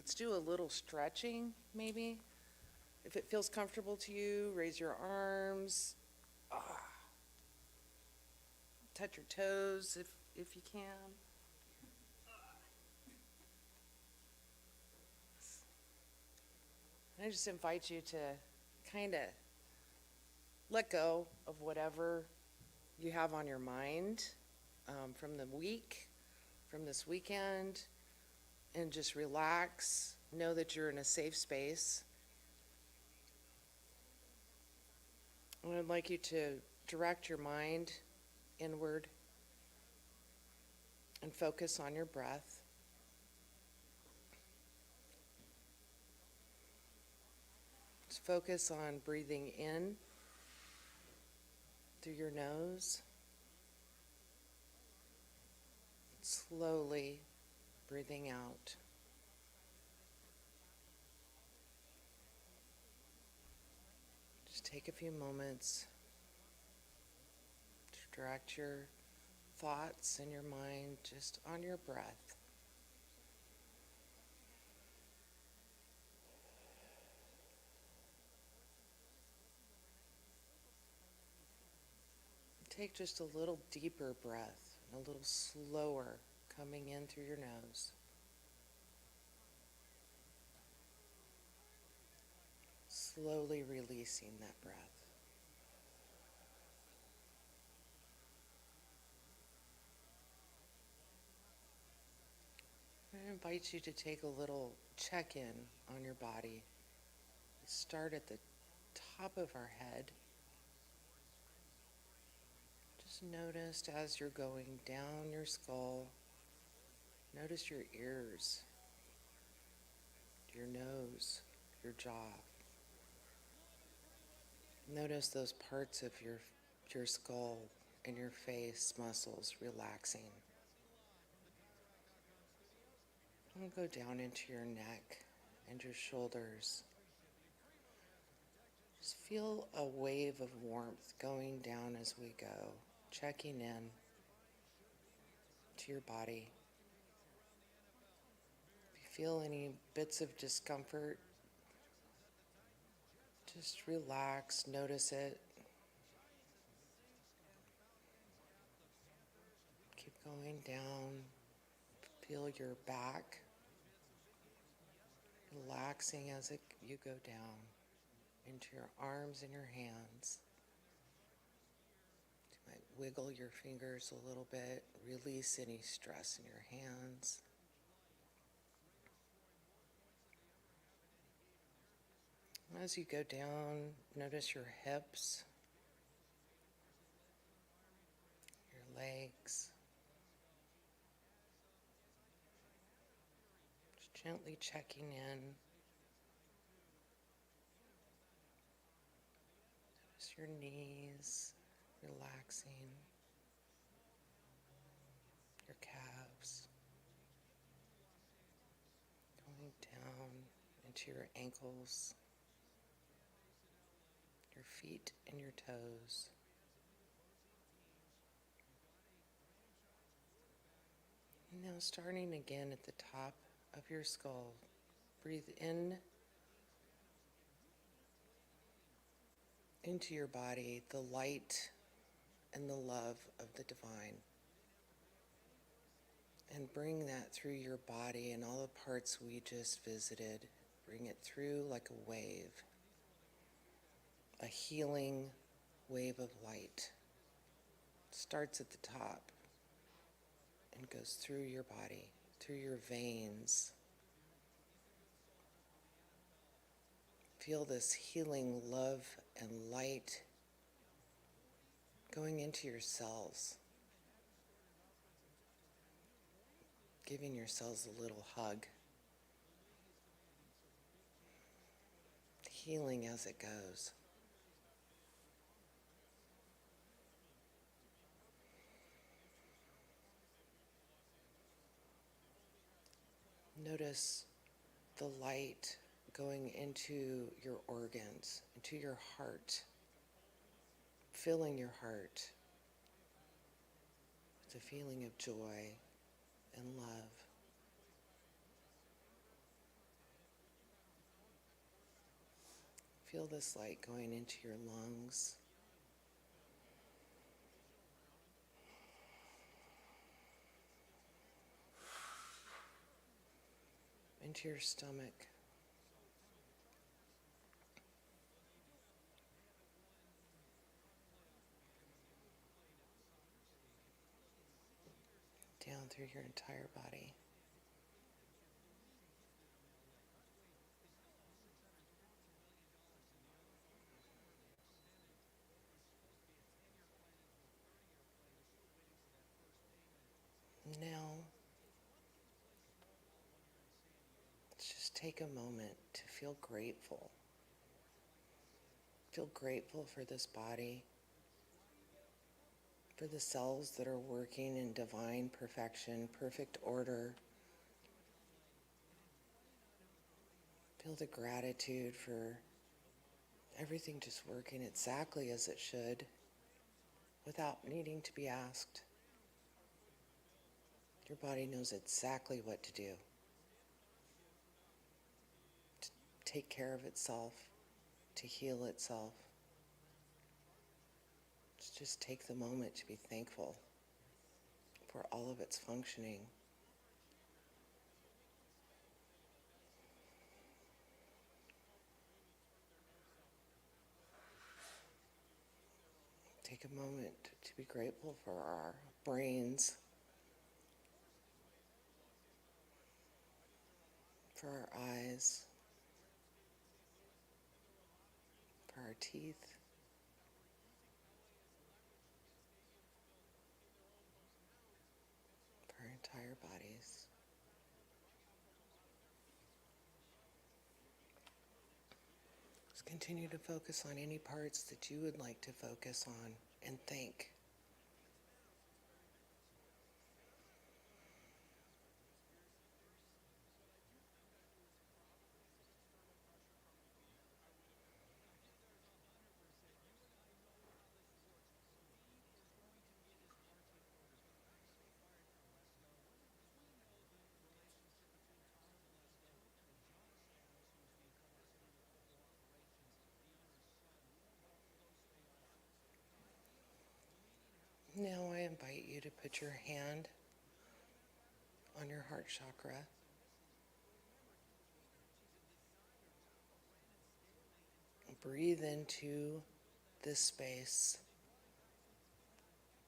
Let's do a little stretching, maybe. If it feels comfortable to you, raise your arms. Touch your toes if you can. I just invite you to kind of let go of whatever you have on your mind from the week, from this weekend, and just relax. Know that you're in a safe space. And I'd like you to direct your mind inward and focus on your breath. Just focus on breathing in through your nose, slowly breathing out. Just take a few moments to direct your thoughts and your mind just on your breath. Take just a little deeper breath, a little slower coming in through your nose. Slowly releasing that breath. I invite you to take a little check-in on your body. Start at the top of our head. Just notice as you're going down your skull, notice your ears, your nose, your jaw. Notice those parts of your skull and your face muscles relaxing. And go down into your neck and your shoulders. Just feel a wave of warmth going down as we go, checking in to your body. If you feel any bits of discomfort, just relax, notice it. Keep going down, feel your back relaxing as you go down into your arms and your hands. You might wiggle your fingers a little bit, release any stress in your hands. As you go down, notice your hips, your legs. Just gently checking in. Notice your knees relaxing, your calves, going down into your ankles, your feet and your toes. And now starting again at the top of your skull, breathe in into your body the light and the love of the divine. And bring that through your body and all the parts we just visited. Bring it through like a wave, a healing wave of light. Starts at the top and goes through your body, through your veins. Feel this healing love and light going into your cells, giving your cells a little hug, healing as it goes. Notice the light going into your organs, into your heart, filling your heart with a feeling of joy and love. Feel this light going into your lungs, into your stomach. Down through your entire body. Now, let's just take a moment to feel grateful. Feel grateful for this body, for the cells that are working in divine perfection, perfect order. Feel the gratitude for everything just working exactly as it should, without needing to be asked. Your body knows exactly what to do, to take care of itself, to heal itself. Just take the moment to be thankful for all of its functioning. Take a moment to be grateful for our brains, for our eyes, for our teeth, for our entire bodies. Just continue to focus on any parts that you would like to focus on and thank. Now I invite you to put your hand on your heart chakra. Breathe into this space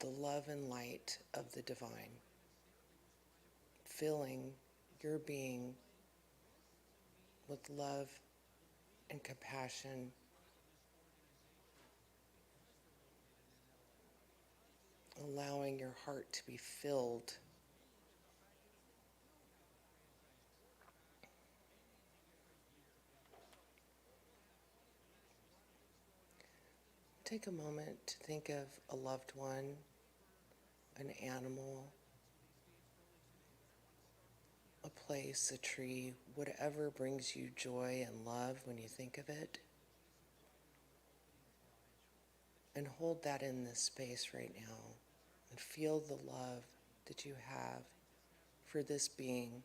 the love and light of the divine, filling your being with love and compassion, allowing your heart to be filled. Take a moment to think of a loved one, an animal, a place, a tree, whatever brings you joy and love when you think of it. And hold that in this space right now and feel the love that you have for this being.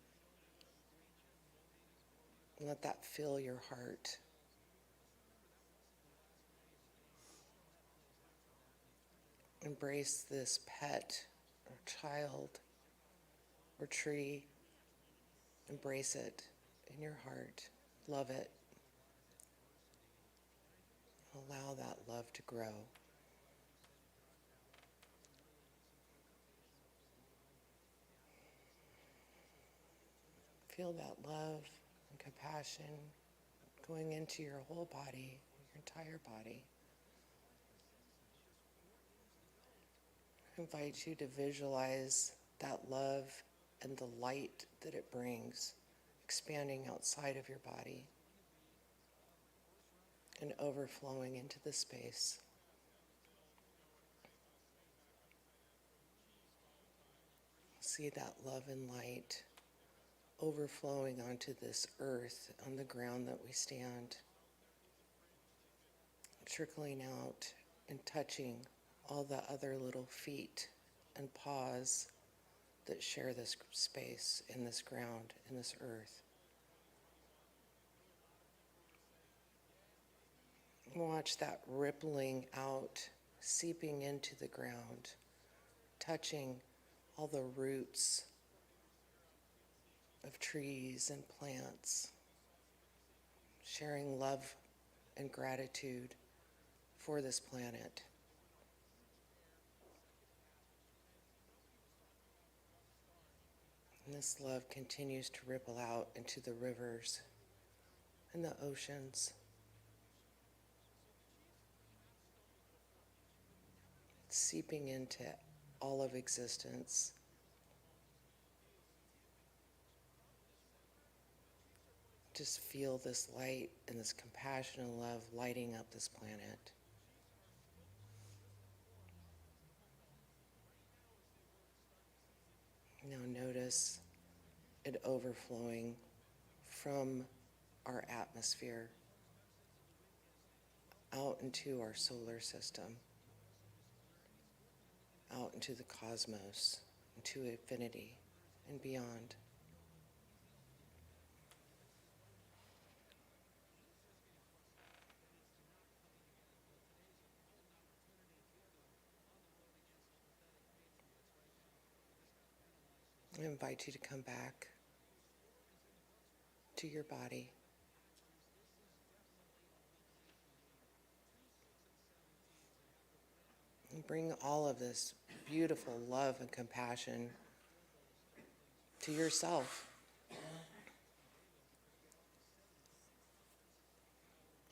And let that fill your heart. Embrace this pet or child or tree. Embrace it in your heart. Love it. Allow that love to grow. Feel that love and compassion going into your whole body, your entire body. I invite you to visualize that love and the light that it brings expanding outside of your body and overflowing into the space. See that love and light overflowing onto this earth, on the ground that we stand, trickling out and touching all the other little feet and paws that share this space in this ground, in this earth. Watch that rippling out, seeping into the ground, touching all the roots of trees and plants, sharing love and gratitude for this planet. And this love continues to ripple out into the rivers and the oceans. Seeping into all of existence. Just feel this light and this compassion and love lighting up this planet. Now notice it overflowing from our atmosphere out into our solar system, out into the cosmos, into infinity and beyond. I invite you to come back to your body. And bring all of this beautiful love and compassion to yourself.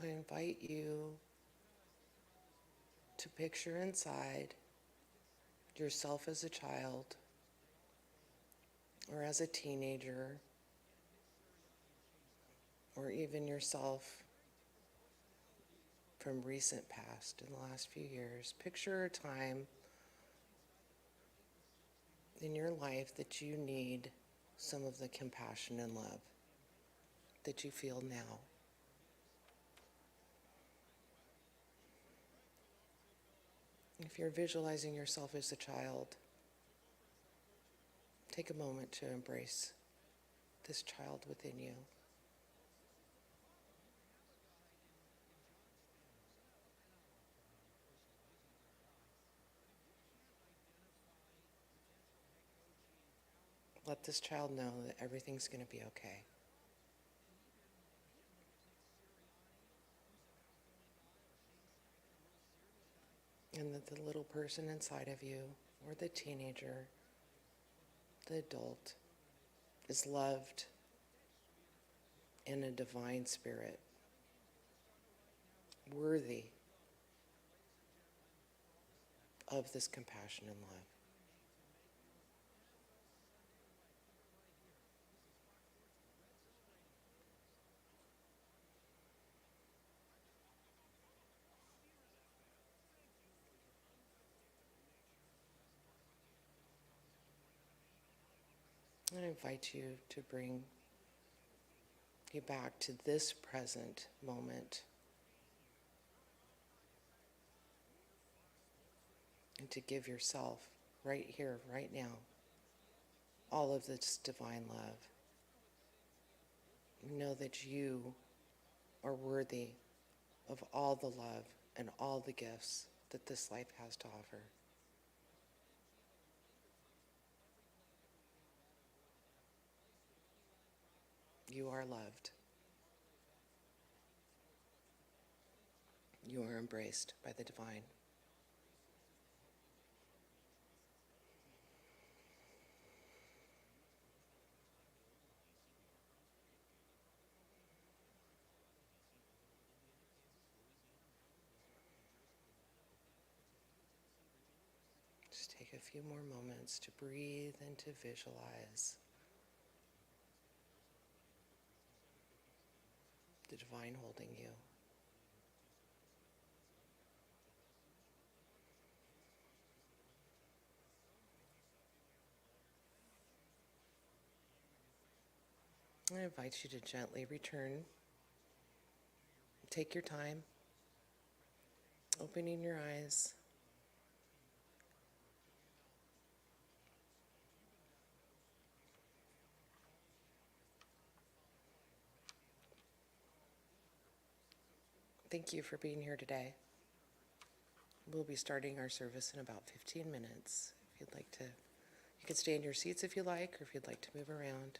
I invite you to picture inside yourself as a child or as a teenager, or even yourself from recent past in the last few years. Picture a time in your life that you need some of the compassion and love that you feel now. If you're visualizing yourself as a child, take a moment to embrace this child within you. Let this child know that everything's going to be okay. And that the little person inside of you, or the teenager, the adult, is loved in a divine spirit, worthy of this compassion and love. I invite you to bring you back to this present moment and to give yourself right here, right now, all of this divine love. Know that you are worthy of all the love and all the gifts that this life has to offer. You are loved. You are embraced by the divine. Just take a few more moments to breathe and to visualize the divine holding you. I invite you to gently return. Take your time, opening your eyes. Thank you for being here today. We'll be starting our service in about 15 minutes. If you'd like to, you can stay in your seats if you like, or if you'd like to move around.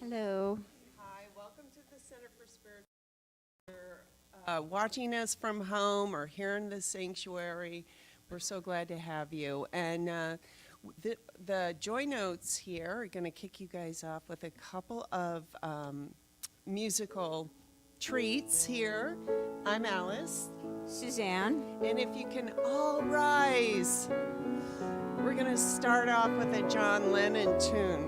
Hello. Hi, welcome to the Center for Spiritual. Watching us from home or here in the sanctuary, we're so glad to have you. And the Joy Notes here are going to kick you guys off with a couple of musical treats here. I'm Alice. Suzanne. And if you can all rise, we're going to start off with a John Lennon tune.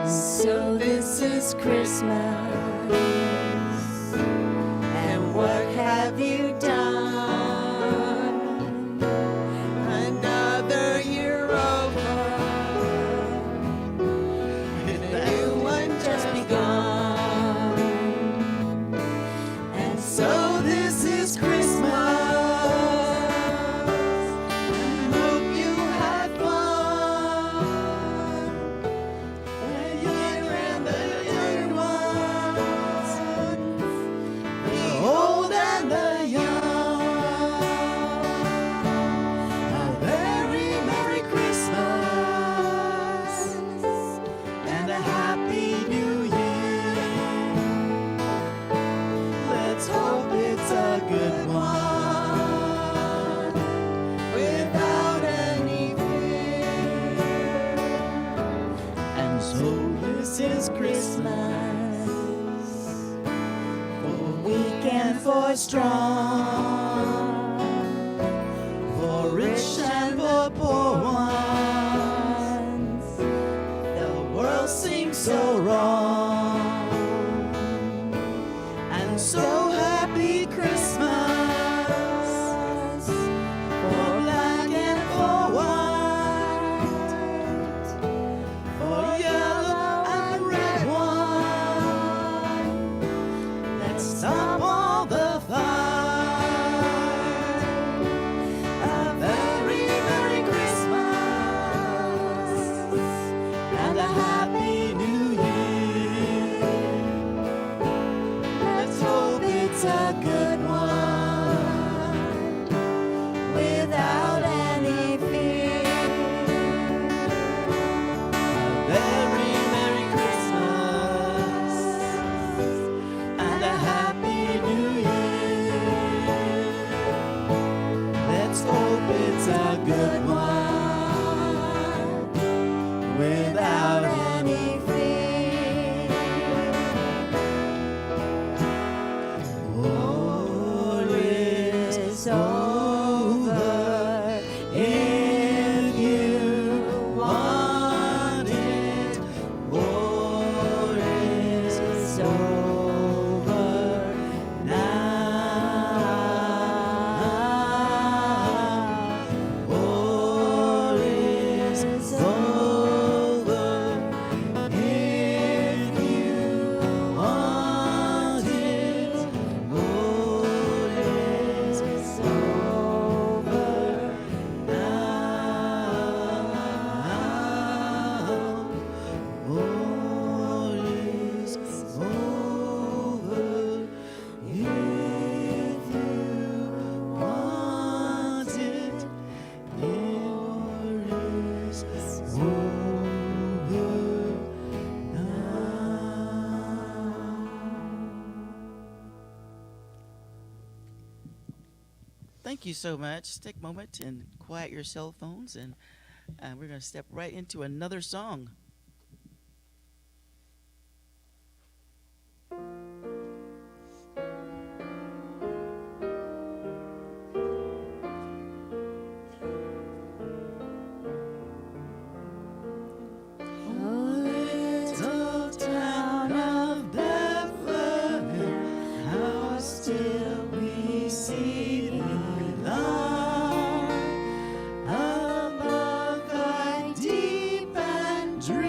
So this is Christmas, and what have you done? Another year over, and a new one just begun. And so this is Christmas. I hope you had fun. For strong, for rich and for poor ones, the world seems so wrong, and so happy Christmas, for black and for white, for yellow and red wine. Let's stop all the Thank you so much. Take a moment and quiet your cell phones, and we're going to step right into another song. Dream.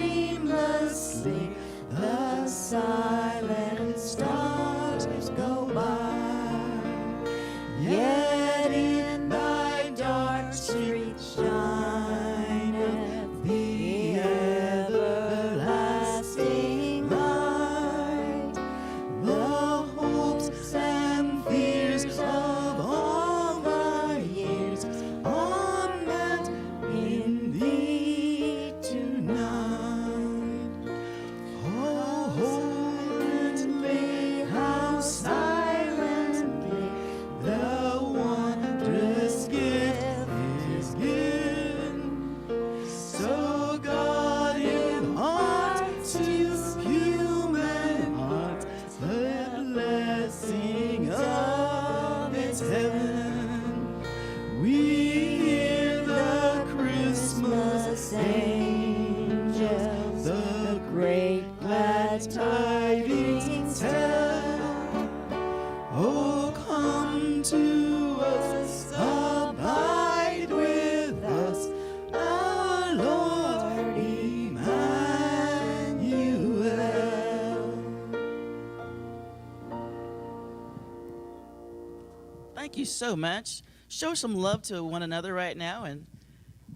Thank you so much. Show some love to one another right now, and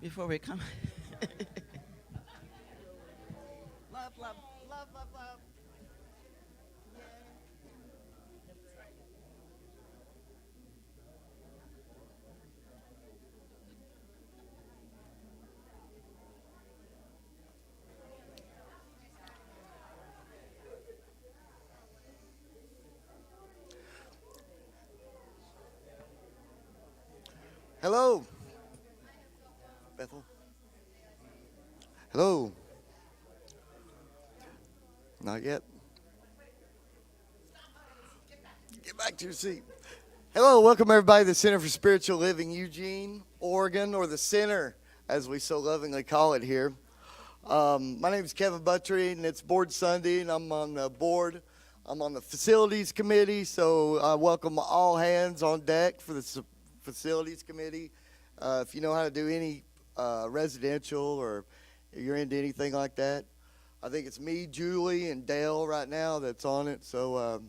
before we come. Love, love, love, love, love. Hello. Bethel. Hello. Not yet. Get back to your seat. Hello, welcome everybody to the Center for Spiritual Living, Eugene, Oregon, or the Center, as we so lovingly call it here. My name is Kevin Buttry, and it's Board Sunday, and I'm on the board. I'm on the Facilities Committee, so I welcome all hands on deck for the Facilities Committee. If you know how to do any residential or you're into anything like that, I think it's me, Julie, and Dale right now that's on it. So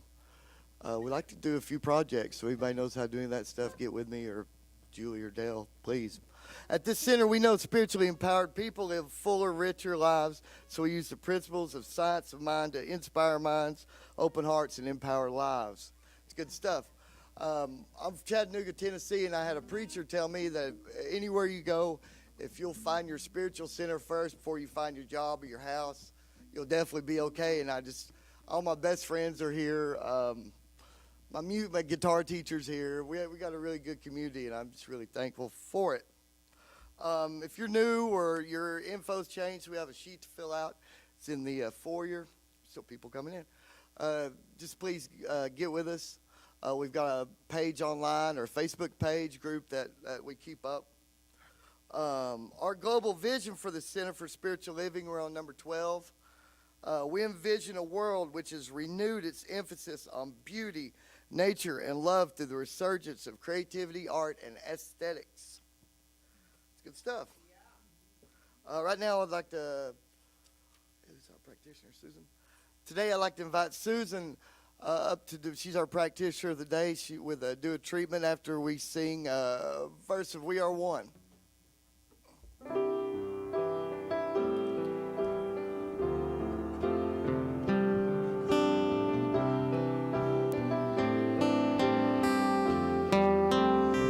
we like to do a few projects. So anybody knows how to do any of that stuff, get with me or Julie or Dale, please. At this center, we know spiritually empowered people live fuller, richer lives. So we use the principles of science of mind to inspire minds, open hearts, and empower lives. It's good stuff. I'm from Chattanooga, Tennessee, and I had a preacher tell me that anywhere you go, if you'll find your spiritual center first before you find your job or your house, you'll definitely be okay. And all my best friends are here. My guitar teacher's here. We got a really good community, and I'm just really thankful for it. If you're new or your info's changed, we have a sheet to fill out. It's in the foyer, so people coming in. Just please get with us. We've got a page online or a Facebook page group that we keep up. Our global vision for the Center for Spiritual Living, we're on number 12. We envision a world which has renewed its emphasis on beauty, nature, and love through the resurgence of creativity, art, and aesthetics. It's good stuff. Right now, I'd like to, who's our practitioner, Susan? Today, I'd like to invite Susan up to do, she's our practitioner of the day. She would do a treatment after we sing a verse of We Are One.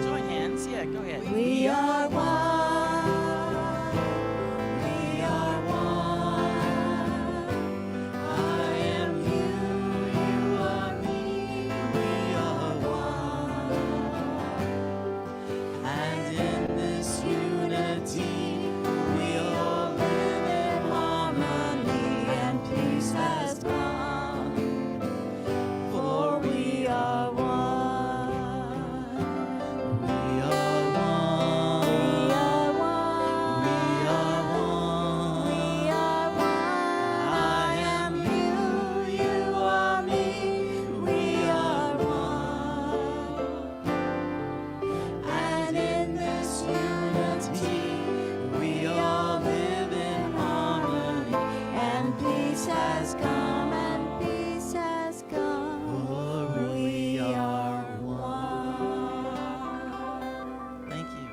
Join hands. Yeah, go ahead. We are one. We are one. I am you, you are me. We are one. And in this unity, we all live in harmony, and peace has come. For we are one. We are one. We are one. We are one. We are one. I am you, you are me. We are one. And in this unity, we all live in harmony, and peace has come, and peace has come. For we are one. Thank you.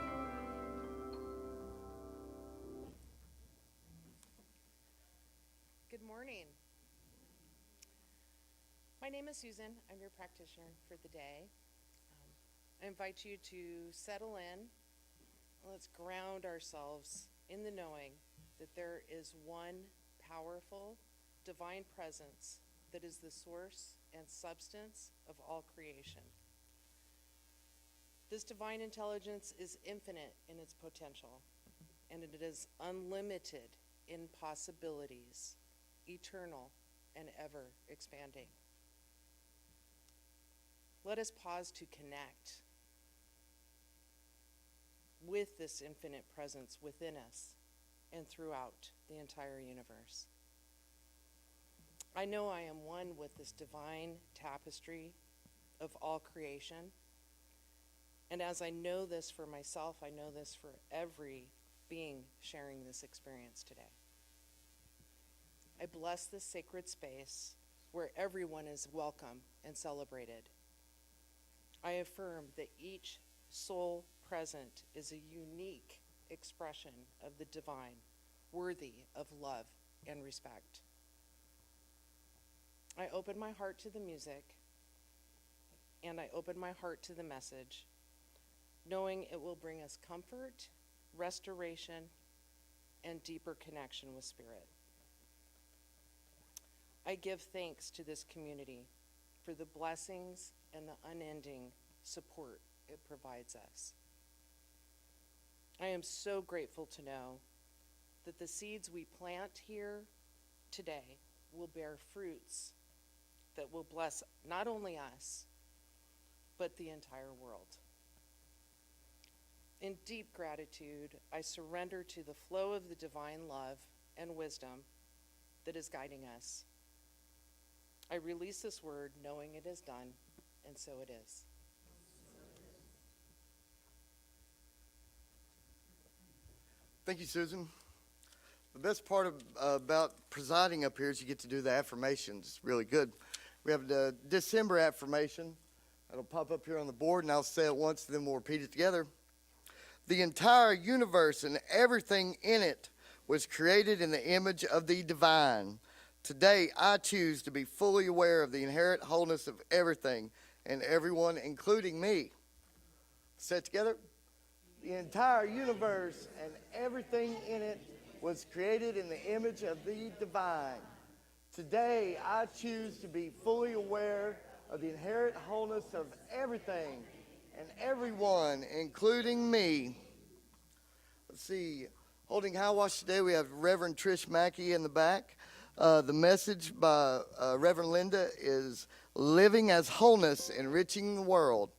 Good morning. My name is Susan. I'm your practitioner for the day. I invite you to settle in. Let's ground ourselves in the knowing that there is one powerful divine presence that is the source and substance of all creation. This divine intelligence is infinite in its potential, and it is unlimited in possibilities, eternal and ever expanding. Let us pause to connect with this infinite presence within us and throughout the entire universe. I know I am one with this divine tapestry of all creation. And as I know this for myself, I know this for every being sharing this experience today. I bless this sacred space where everyone is welcome and celebrated. I affirm that each soul present is a unique expression of the divine, worthy of love and respect. I open my heart to the music, and I open my heart to the message, knowing it will bring us comfort, restoration, and deeper connection with Spirit. I give thanks to this community for the blessings and the unending support it provides us. I am so grateful to know that the seeds we plant here today will bear fruits that will bless not only us, but the entire world. In deep gratitude, I surrender to the flow of the divine love and wisdom that is guiding us. I release this word knowing it is done, and so it is. Thank you, Susan. The best part about presiding up here is you get to do the affirmations. It's really good. We have the December affirmation. It'll pop up here on the board, and I'll say it once, and then we'll repeat it together. The entire universe and everything in it was created in the image of the divine. Today, I choose to be fully aware of the inherent wholeness of everything and everyone, including me. Say it together. The entire universe and everything in it was created in the image of the divine. Today, I choose to be fully aware of the inherent wholeness of everything and everyone, including me. Let's see. Holding high watch today, we have Reverend Trish Mackey in the back. The message by Reverend Linda is Living as Wholeness, Enriching the World.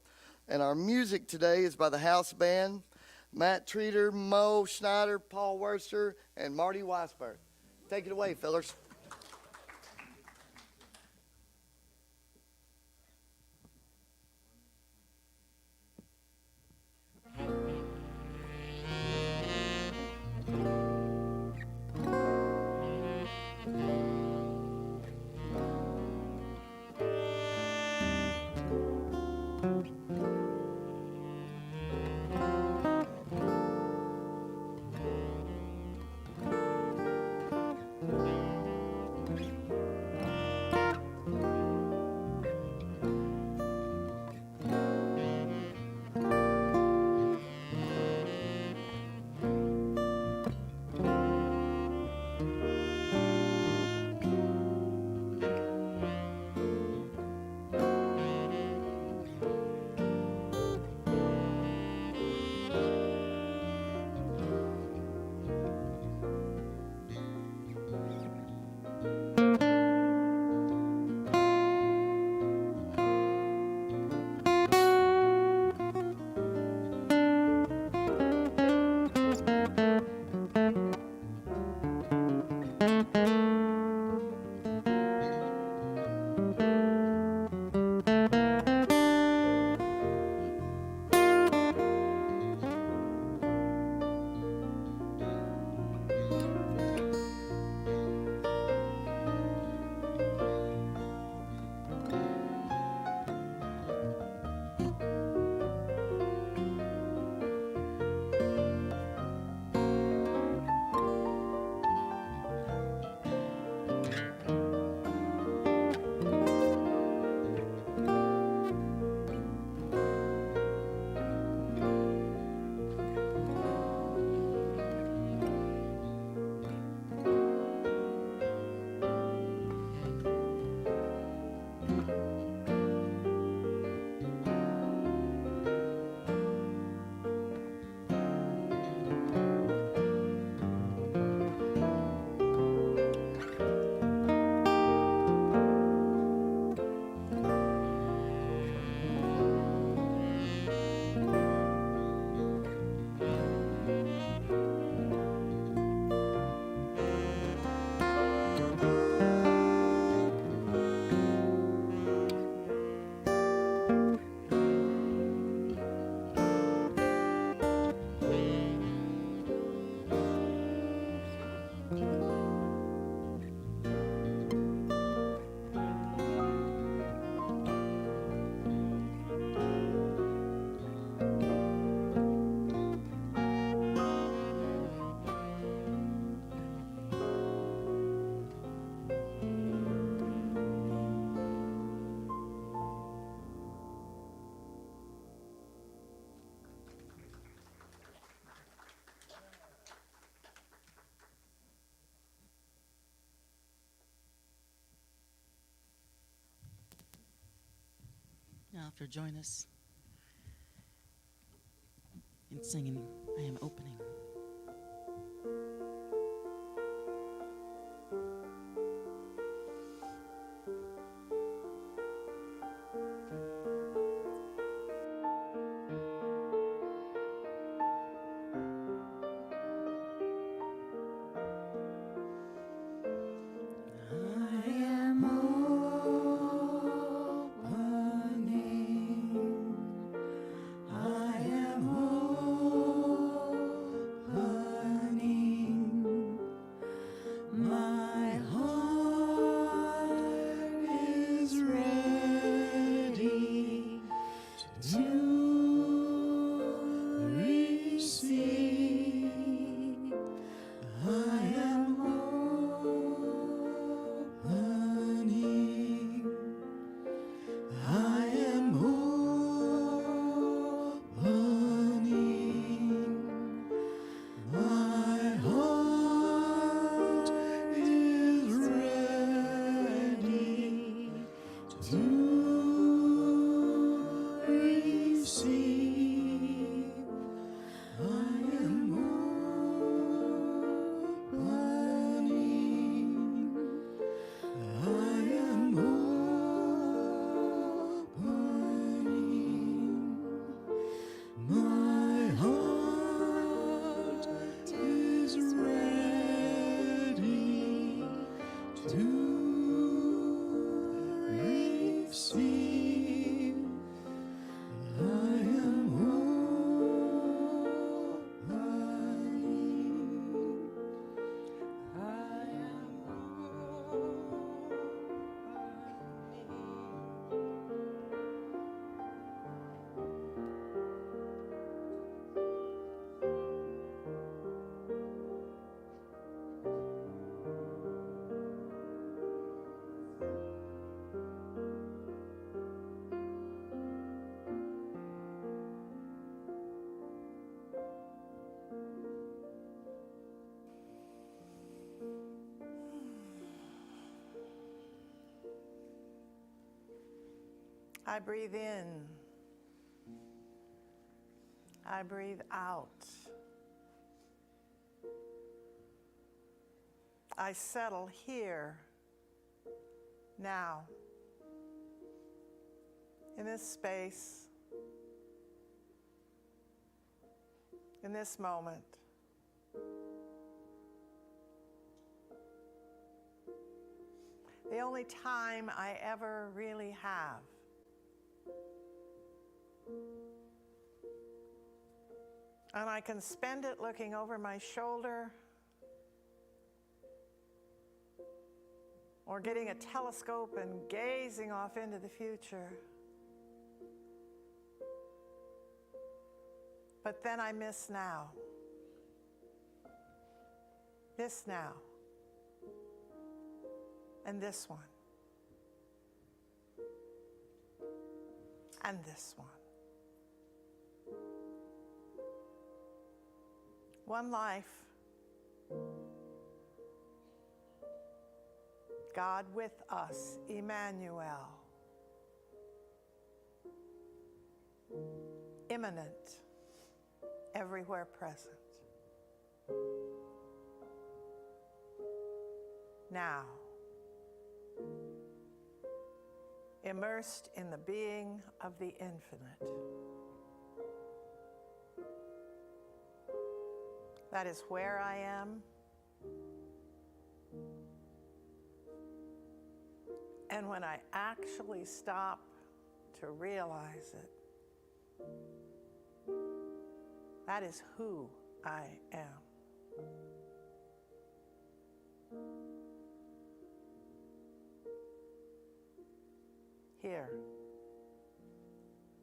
And our music today is by the house band, Matt Treater, Mo Schneider, Paul Worster, and Marty Weisberg. Take it away, fellers. now if you'll join us in singing I Am Opening. I breathe in. I breathe out. I settle here, now, in this space, in this moment. The only time I ever really have. And I can spend it looking over my shoulder or getting a telescope and gazing off into the future. But then I miss now. This now. And this one. And this one. One life. God with us, Emmanuel. Immanent, everywhere present. Now, immersed in the being of the infinite. That is where I am. And when I actually stop to realize it, that is who I am. Here,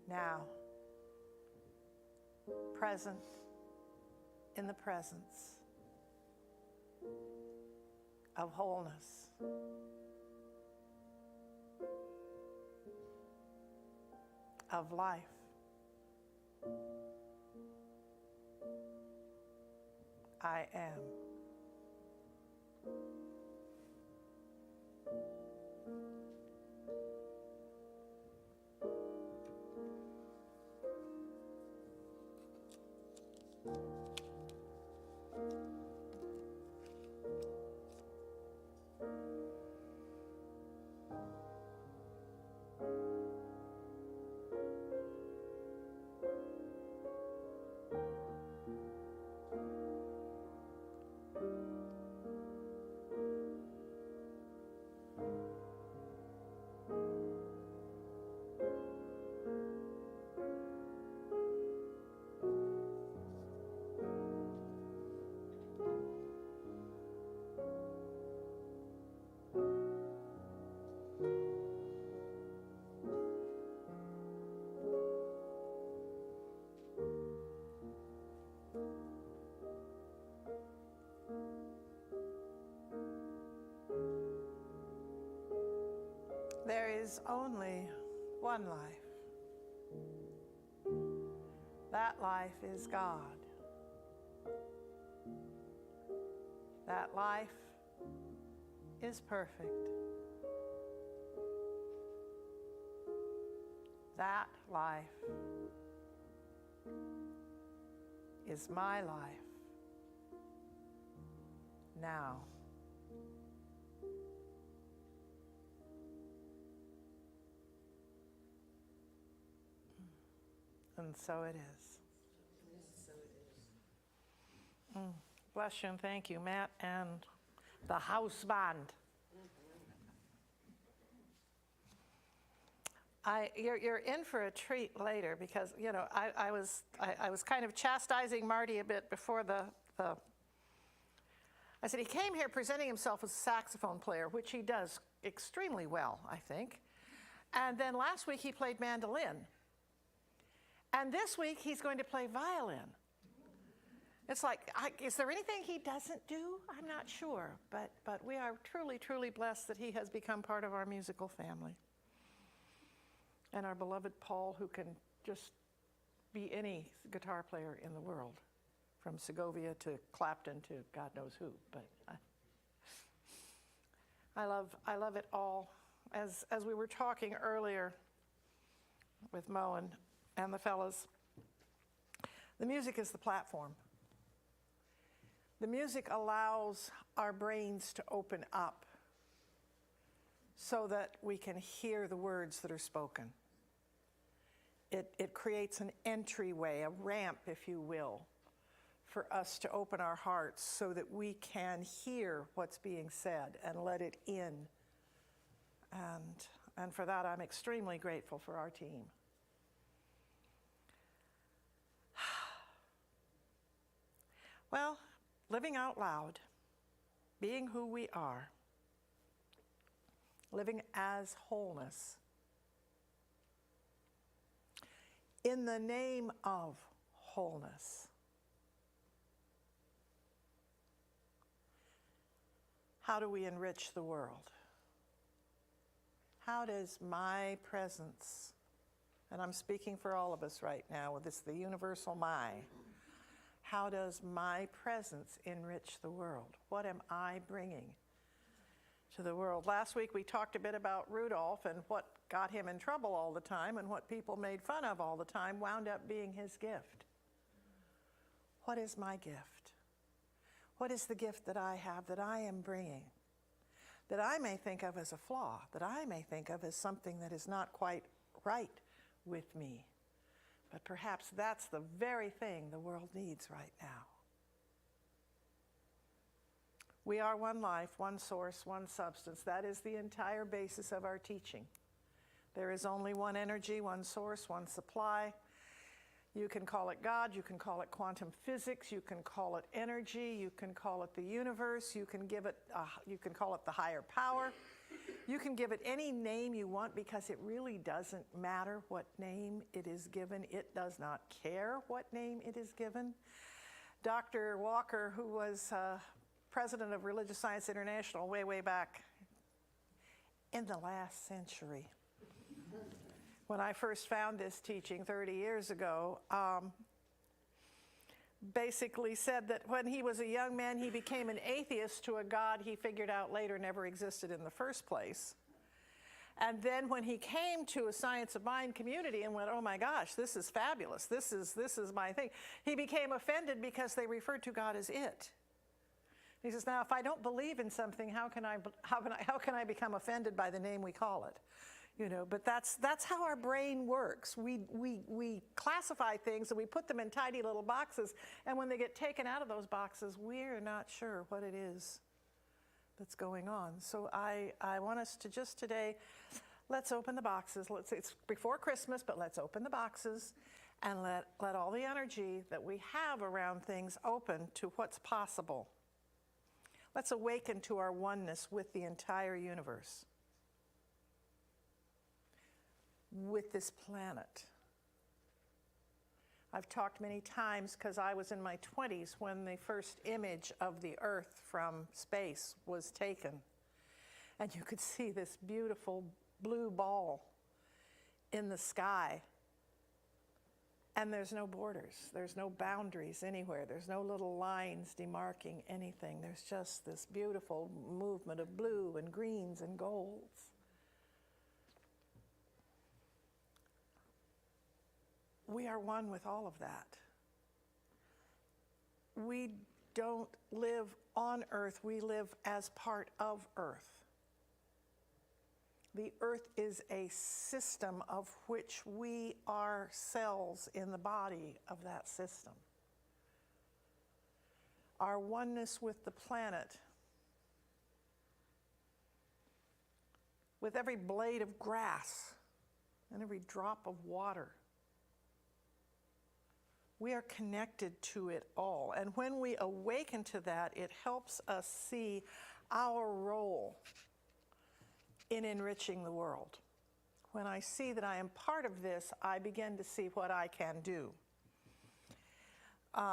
now, present in the presence of wholeness. Of life. I am. There is only one life. That life is God. That life is perfect. That life is my life now. And so it is. Bless you and thank you, Matt and the house band. You're in for a treat later because, you know, I was kind of chastising Marty a bit before I said he came here presenting himself as a saxophone player, which he does extremely well, I think. And then last week he played mandolin. And this week he's going to play violin. It's like, is there anything he doesn't do? I'm not sure, but we are truly, truly blessed that he has become part of our musical family. And our beloved Paul, who can just be any guitar player in the world, from Segovia to Clapton to God knows who. But I love it all. As we were talking earlier with Mo and the fellas, the music is the platform. The music allows our brains to open up so that we can hear the words that are spoken. It creates an entryway, a ramp, if you will, for us to open our hearts so that we can hear what's being said and let it in. And for that, I'm extremely grateful for our team. Well, living out loud, being who we are, living as wholeness, in the name of wholeness. How do we enrich the world? How does my presence, and I'm speaking for all of us right now with this, the universal my, how does my presence enrich the world? What am I bringing to the world? Last week we talked a bit about Rudolph and what got him in trouble all the time and what people made fun of all the time wound up being his gift. What is my gift? What is the gift that I have that I am bringing, that I may think of as a flaw, that I may think of as something that is not quite right with me? But perhaps that's the very thing the world needs right now. We are one life, one source, one substance. That is the entire basis of our teaching. There is only one energy, one source, one supply. You can call it God, you can call it quantum physics, you can call it energy, you can call it the universe, you can call it the higher power. You can give it any name you want because it really doesn't matter what name it is given. It does not care what name it is given. Dr. Walker, who was president of Religious Science International way back in the last century, when I first found this teaching 30 years ago, basically said that when he was a young man, he became an atheist to a God he figured out later never existed in the first place. And then when he came to a Science of Mind community and went, oh my gosh, this is fabulous, this is my thing, he became offended because they referred to God as it. He says, now if I don't believe in something, how can I become offended by the name we call it? You know, but that's how our brain works. We classify things and we put them in tiny little boxes, and when they get taken out of those boxes, we're not sure what it is that's going on. So I want us to just today, let's open the boxes. It's before Christmas, but let's open the boxes and let all the energy that we have around things open to what's possible. Let's awaken to our oneness with the entire universe, with this planet. I've talked many times because I was in my 20s when the first image of the Earth from space was taken. And you could see this beautiful blue ball in the sky. And there's no borders, there's no boundaries anywhere, there's no little lines demarking anything. There's just this beautiful movement of blue and greens and golds. We are one with all of that. We don't live on Earth, we live as part of Earth. The Earth is a system of which we are cells in the body of that system. Our oneness with the planet, with every blade of grass and every drop of water, we are connected to it all. And when we awaken to that, it helps us see our role in enriching the world. When I see that I am part of this, I begin to see what I can do.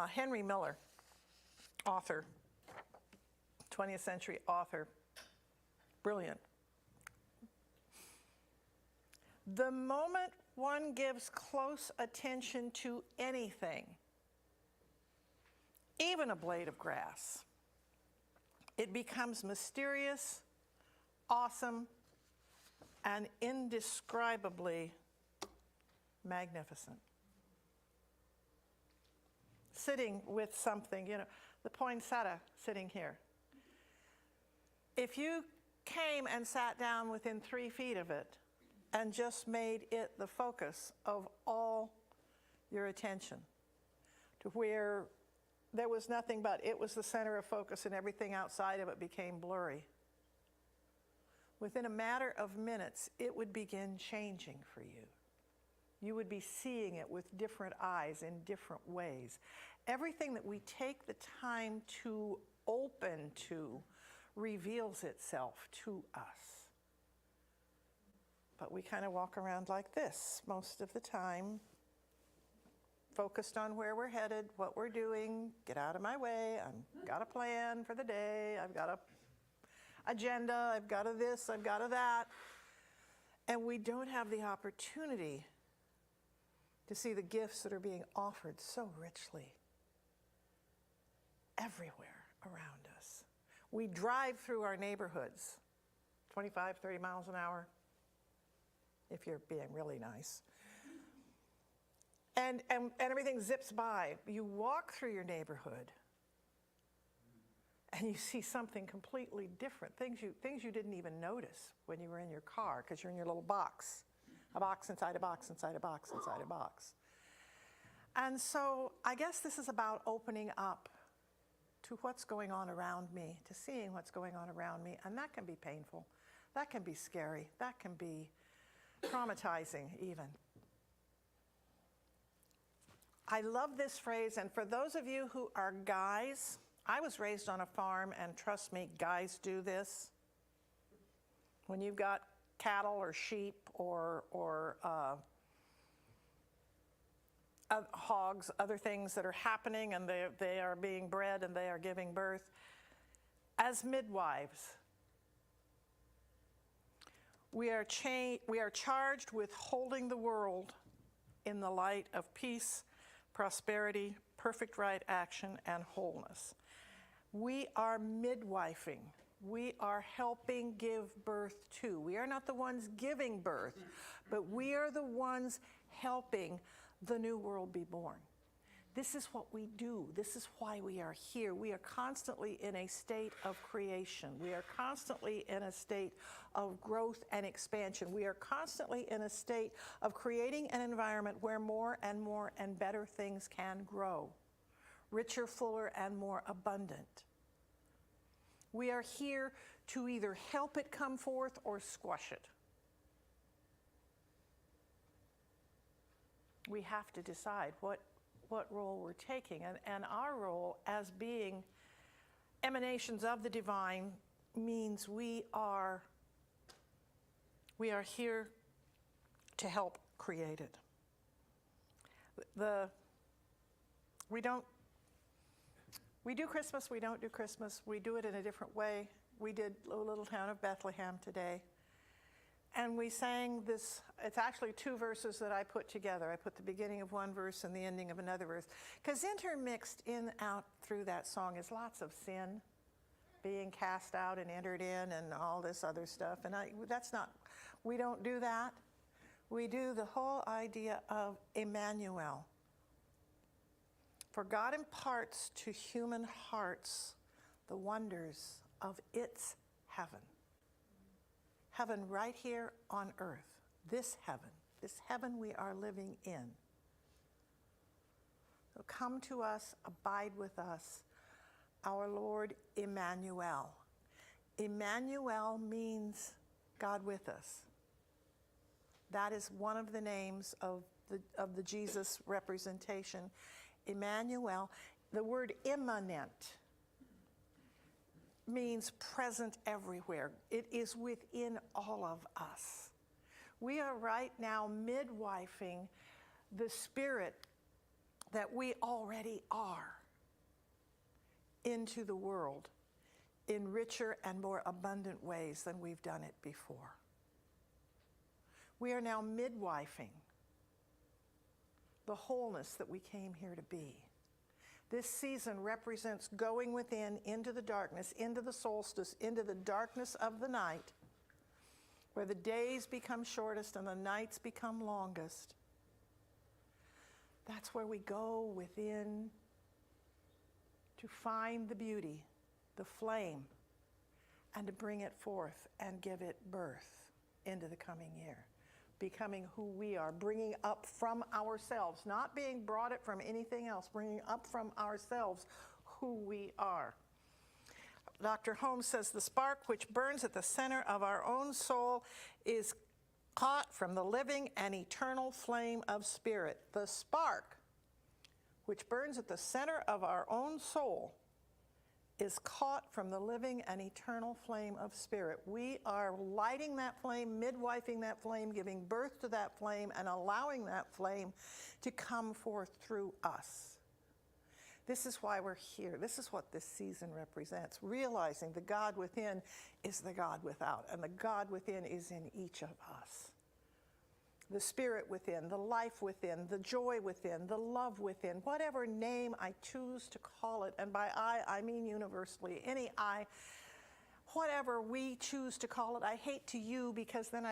Henry Miller, author, 20th century author, brilliant. The moment one gives close attention to anything, even a blade of grass, it becomes mysterious, awesome, and indescribably magnificent. Sitting with something, you know, the poinsettia sitting here. If you came and sat down within 3 feet of it and just made it the focus of all your attention, to where there was nothing but it was the center of focus and everything outside of it became blurry, within a matter of minutes, it would begin changing for you. You would be seeing it with different eyes in different ways. Everything that we take the time to open to reveals itself to us. But we kind of walk around like this most of the time, focused on where we're headed, what we're doing, get out of my way, I've got a plan for the day, I've got a agenda, I've got a this, I've got a that. And we don't have the opportunity to see the gifts that are being offered so richly everywhere around us. We drive through our neighborhoods, 25, 30 miles an hour, if you're being really nice. And everything zips by. You walk through your neighborhood, and you see something completely different, things you didn't even notice when you were in your car because you're in your little box, a box inside a box inside a box inside a box. And so I guess this is about opening up to what's going on around me, to seeing what's going on around me, and that can be painful, that can be scary, that can be traumatizing even. I love this phrase, and for those of you who are guys, I was raised on a farm, and trust me, guys do this. When you've got cattle or sheep or hogs, other things that are happening, and they are being bred and they are giving birth, as midwives, we are charged with holding the world in the light of peace, prosperity, perfect right action, and wholeness. We are midwifing We are helping give birth to. We are not the ones giving birth, but we are the ones helping the new world be born. This is what we do. This is why we are here. We are constantly in a state of creation. We are constantly in a state of growth and expansion. We are constantly in a state of creating an environment where more and better things can grow, richer, fuller, and more abundant. We are here to either help it come forth or squash it. We have to decide what role we're taking. And our role as being emanations of the divine means we are here to help create it. We do Christmas, we don't do Christmas. We do it in a different way. We did O Little Town of Bethlehem today. And we sang this, it's actually two verses that I put together. I put the beginning of one verse and the ending of another verse. Because intermixed in out through that song is lots of sin being cast out and entered in and all this other stuff. And we don't do that. We do the whole idea of Emmanuel. For God imparts to human hearts the wonders of its heaven. Heaven right here on earth, this heaven we are living in. So come to us, abide with us, our Lord Emmanuel. Emmanuel means God with us. That is one of the names of the Jesus representation. Emmanuel, the word immanent means present everywhere. It is within all of us. We are right now midwifing the spirit that we already are into the world in richer and more abundant ways than we've done it before. We are now midwifing the wholeness that we came here to be. This season represents going within into the darkness, into the solstice, into the darkness of the night, where the days become shortest and the nights become longest. That's where we go within to find the beauty, the flame, and to bring it forth and give it birth into the coming year. Becoming who we are, bringing up from ourselves, not being brought it from anything else, bringing up from ourselves who we are. Dr. Holmes says the spark which burns at the center of our own soul is caught from the living and eternal flame of spirit. The spark which burns at the center of our own soul is caught from the living and eternal flame of spirit. We are lighting that flame, midwifing that flame, giving birth to that flame, and allowing that flame to come forth through us. This is why we're here. This is what this season represents, realizing the God within is the God without, and the God within is in each of us. The spirit within, the life within, the joy within, the love within, whatever name I choose to call it, and by I mean universally, any I, whatever we choose to call it. I hate to you because then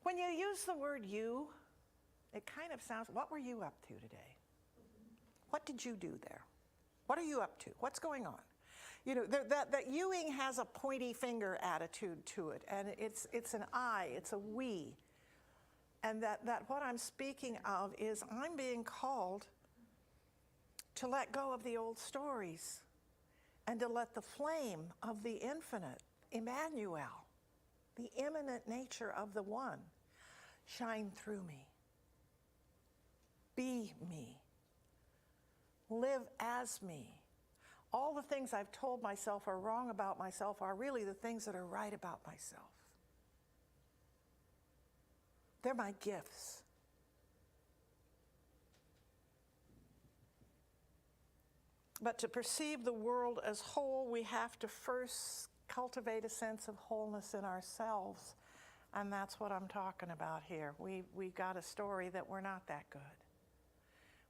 when you use the word you, it kind of sounds, what were you up to today? What did you do there? What are you up to? What's going on? You know, that youing has a pointy finger attitude to it, and it's an I, it's a we. And that what I'm speaking of is I'm being called to let go of the old stories and to let the flame of the infinite, Emmanuel, the immanent nature of the one, shine through me. Be me. Live as me. All the things I've told myself are wrong about myself are really the things that are right about myself. They're my gifts. But to perceive the world as whole, we have to first cultivate a sense of wholeness in ourselves. And that's what I'm talking about here. We've got a story that we're not that good.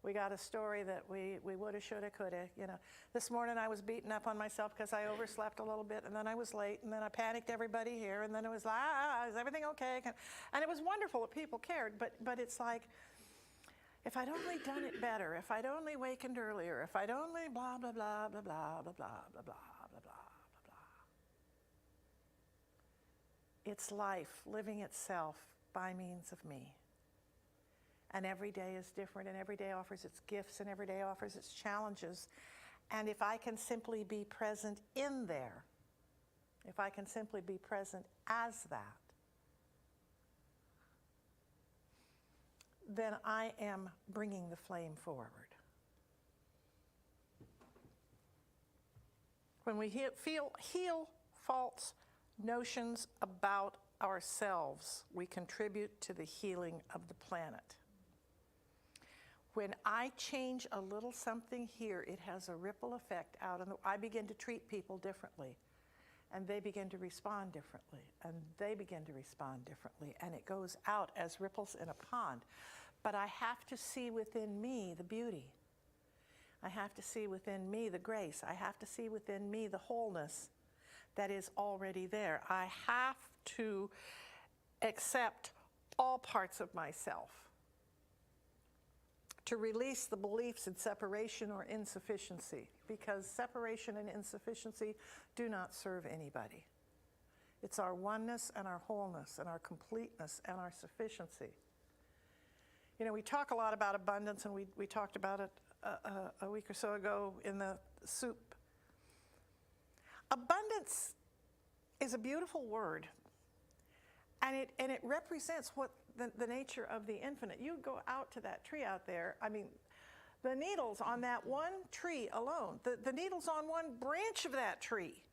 We got a story that we woulda, shoulda, coulda, you know. This morning I was beating up on myself because I overslept a little bit, and then I was late, and then I panicked everybody here, and then it was like, is everything okay? And it was wonderful that people cared, but it's like, if I'd only done it better, if I'd only wakened earlier, if I'd only blah, blah, blah, blah, blah, blah, blah, blah, blah, blah, blah, blah, blah. It's life living itself by means of me. And every day is different, and every day offers its gifts, and every day offers its challenges. And if I can simply be present in there, if I can simply be present as that, then I am bringing the flame forward. When we heal false notions about ourselves, we contribute to the healing of the planet. When I change a little something here, it has a ripple effect out in I begin to treat people differently, and they begin to respond differently, and they begin to respond differently, and it goes out as ripples in a pond. But I have to see within me the beauty. I have to see within me the grace. I have to see within me the wholeness that is already there. I have to accept all parts of myself, to release the beliefs in separation or insufficiency, because separation and insufficiency do not serve anybody. It's our oneness and our wholeness and our completeness and our sufficiency. You know, we talk a lot about abundance, and we talked about it a week or so ago in the soup. Abundance is a beautiful word, and it represents what the nature of the infinite. You go out to that tree out there, I mean, the needles on that one tree alone, the needles on one branch of that tree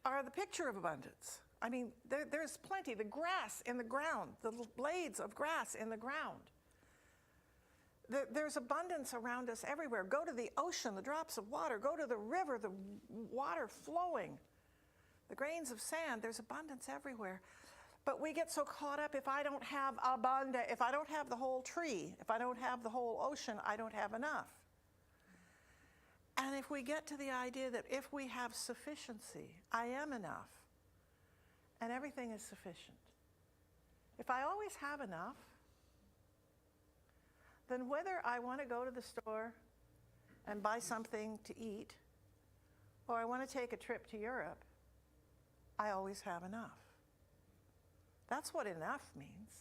are the picture of abundance. I mean, there's plenty. The grass in the ground, the blades of grass in the ground. There's abundance around us everywhere. Go to the ocean, the drops of water. Go to the river, the water flowing. The grains of sand, there's abundance everywhere. But we get so caught up, if I don't have abundance, if I don't have the whole tree, if I don't have the whole ocean, I don't have enough. And if we get to the idea that if we have sufficiency, I am enough, and everything is sufficient. If I always have enough, then whether I want to go to the store and buy something to eat, or I want to take a trip to Europe, I always have enough. That's what enough means.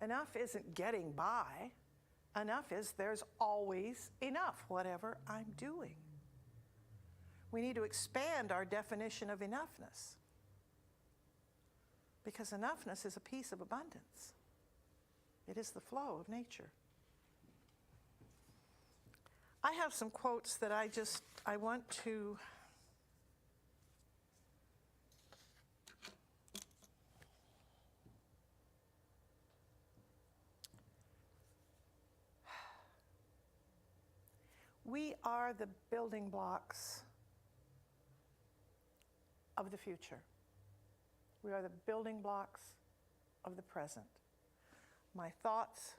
Enough isn't getting by. Enough is there's always enough, whatever I'm doing. We need to expand our definition of enoughness, because enoughness is a piece of abundance. It is the flow of nature. I have some quotes that I want to we are the building blocks of the future. We are the building blocks of the present. My thoughts,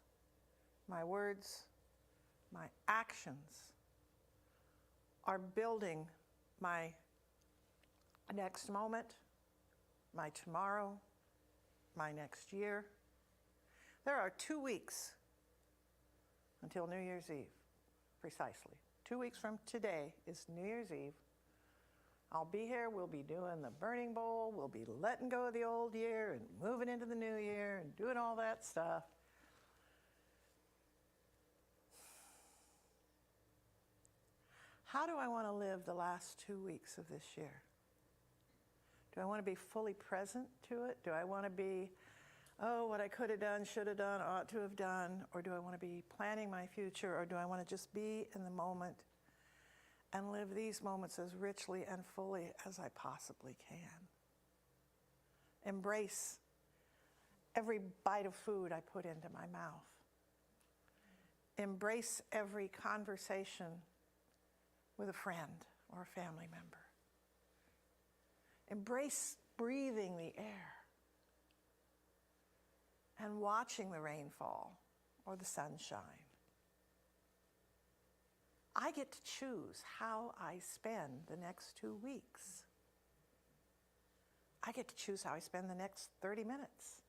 my words, my actions are building my next moment, my tomorrow, my next year. There are 2 weeks until New Year's Eve, precisely. 2 weeks from today is New Year's Eve. I'll be here, we'll be doing the burning bowl, we'll be letting go of the old year and moving into the new year and doing all that stuff. How do I want to live the last 2 weeks of this year? Do I want to be fully present to it? Do I want to be, what I could have done, should have done, ought to have done? Or do I want to be planning my future? Or do I want to just be in the moment and live these moments as richly and fully as I possibly can? Embrace every bite of food I put into my mouth. Embrace every conversation with a friend or a family member. Embrace breathing the air and watching the rain fall or the sunshine. I get to choose how I spend the next 2 weeks. I get to choose how I spend the next 30 minutes.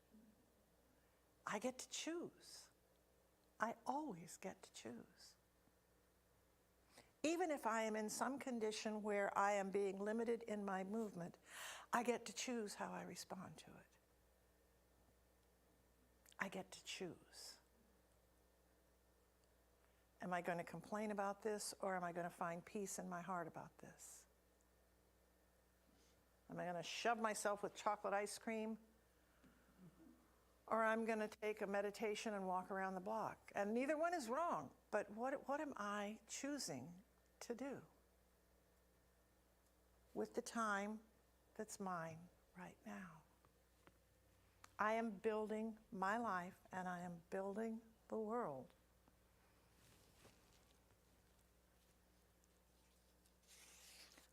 I get to choose. I always get to choose. Even if I am in some condition where I am being limited in my movement, I get to choose how I respond to it. I get to choose. Am I going to complain about this, or am I going to find peace in my heart about this? Am I going to shove myself with chocolate ice cream, or I'm going to take a meditation and walk around the block? And neither one is wrong, but what am I choosing to do with the time that's mine right now? I am building my life, and I am building the world.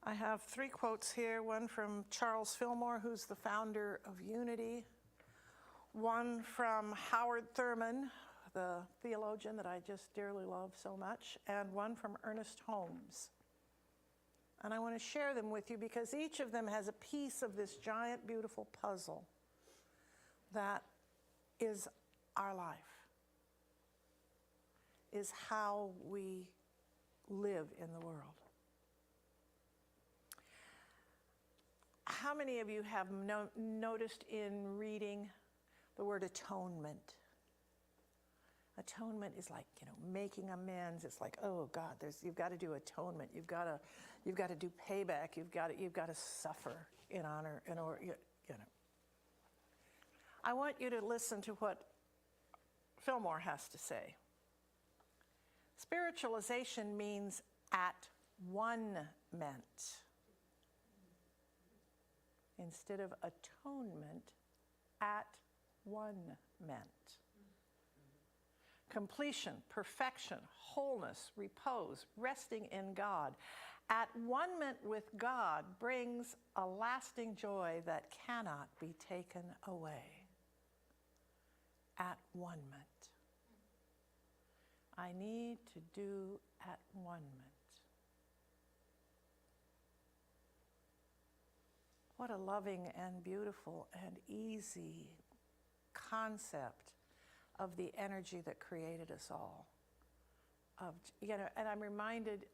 I have 3 quotes here, one from Charles Fillmore, who's the founder of Unity, one from Howard Thurman, the theologian that I just dearly love so much, and one from Ernest Holmes. And I want to share them with you because each of them has a piece of this giant, beautiful puzzle that is our life, is how we live in the world. How many of you have noticed in reading the word atonement? Atonement is like, making amends. It's like, oh God, you've got to do atonement. You've got to do payback. You've got to suffer in honor, I want you to listen to what Fillmore has to say. Spiritualization means at one-ment instead of atonement, at one-ment. Completion, perfection, wholeness, repose, resting in God. At one-ment with God brings a lasting joy that cannot be taken away. At one-ment. I need to do at one-ment. What a loving and beautiful and easy concept of the energy that created us all. And I'm reminded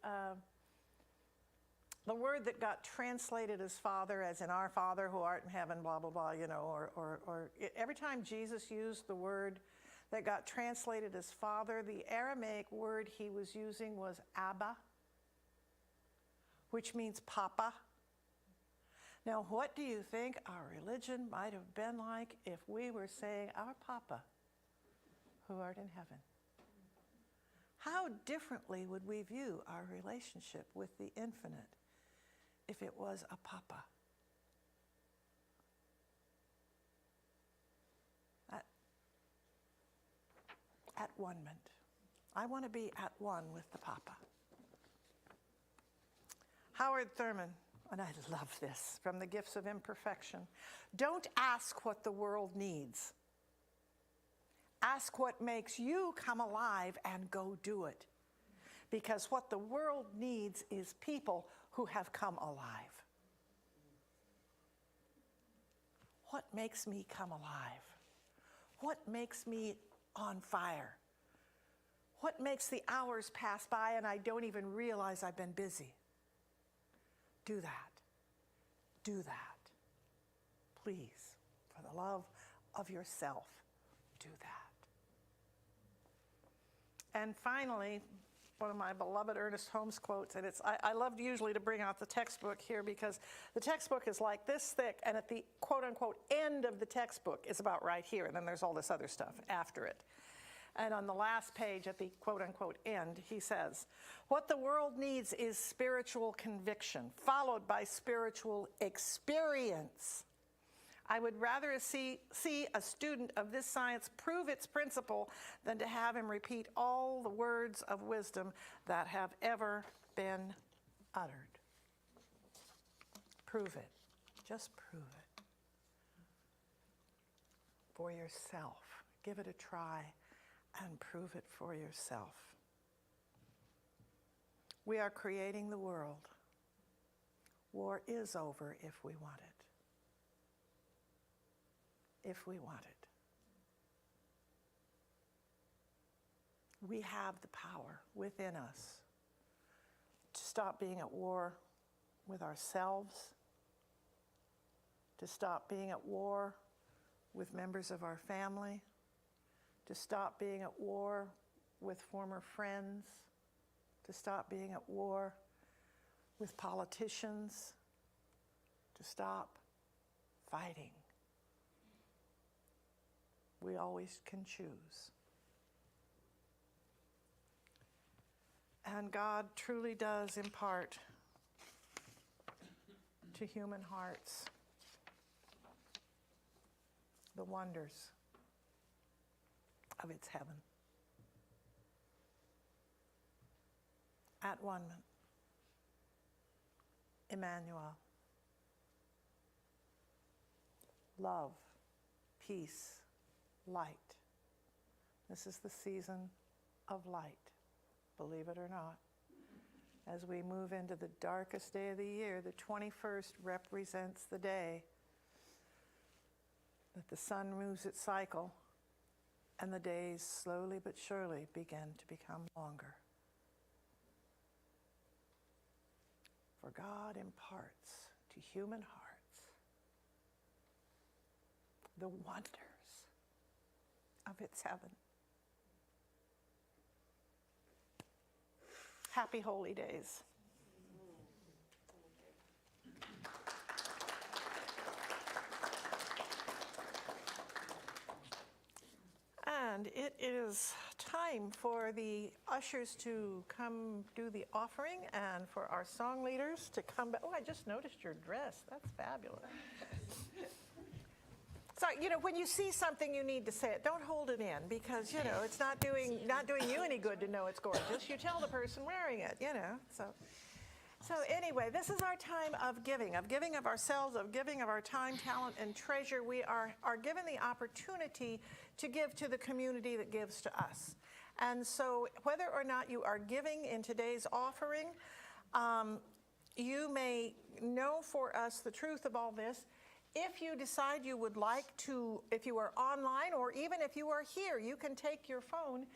the word that got translated as Father, as in our Father who art in heaven, blah, blah, blah, or every time Jesus used the word that got translated as Father, the Aramaic word he was using was Abba, which means Papa. Now, what do you think our religion might have been like if we were saying, our Papa, who art in heaven? How differently would we view our relationship with the infinite if it was a Papa? At one-ment. I want to be at one with the Papa. Howard Thurman, and I love this, from The Gifts of Imperfection. Don't ask what the world needs. Ask what makes you come alive and go do it. Because what the world needs is people who have come alive. What makes me come alive? What makes me on fire? What makes the hours pass by and I don't even realize I've been busy? Do that. Do that. Please, for the love of yourself, do that. And finally, one of my beloved Ernest Holmes quotes, and I love usually to bring out the textbook here because the textbook is like this thick, and at the quote-unquote end of the textbook is about right here, and then there's all this other stuff after it. And on the last page at the quote-unquote end, he says, what the world needs is spiritual conviction, followed by spiritual experience. I would rather see a student of this science prove its principle than to have him repeat all the words of wisdom that have ever been uttered. Prove it. Just prove it. For yourself. Give it a try. and prove it for yourself. We are creating the world. War is over if we want it. If we want it. We have the power within us to stop being at war with ourselves, to stop being at war with members of our family, to stop being at war with former friends, to stop being at war with politicians, to stop fighting. We always can choose. And God truly does impart to human hearts the wonders of its heaven. At one moment, Emmanuel, love, peace, light. This is the season of light, believe it or not. As we move into the darkest day of the year, the 21st represents the day that the sun moves its cycle and the days slowly but surely begin to become longer. For God imparts to human hearts the wonders of its heaven. Happy holy days. And it is time for the ushers to come do the offering and for our song leaders to come back. Oh, I just noticed your dress. That's fabulous. So, when you see something, you need to say it. Don't hold it in because, it's not doing you any good to know it's gorgeous. You tell the person wearing it, So anyway, this is our time of giving of ourselves, of giving of our time, talent, and treasure. We are given the opportunity to give to the community that gives to us. And so whether or not you are giving in today's offering, you may know for us the truth of all this. If you decide you would like to, if you are online or even if you are here, you can take your phone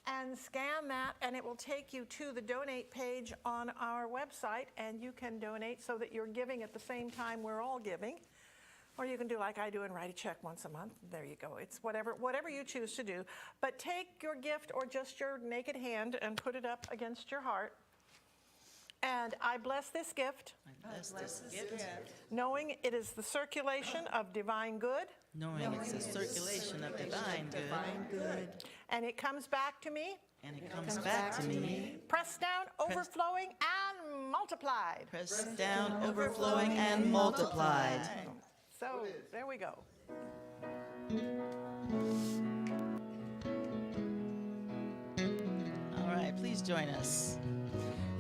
and scan that, and it will take you to the donate page on our website, and you can donate so that you're giving at the same time we're all giving. Or you can do like I do and write a check once a month. There you go. It's whatever you choose to do. But take your gift or just your naked hand and put it up against your heart. And I bless this gift, knowing it is the circulation of divine good. Knowing it's a circulation of divine good. And it comes back to me. And it comes back to me. Pressed down, overflowing, and multiplied. Pressed down, overflowing, and multiplied. So there we go. All right, please join us.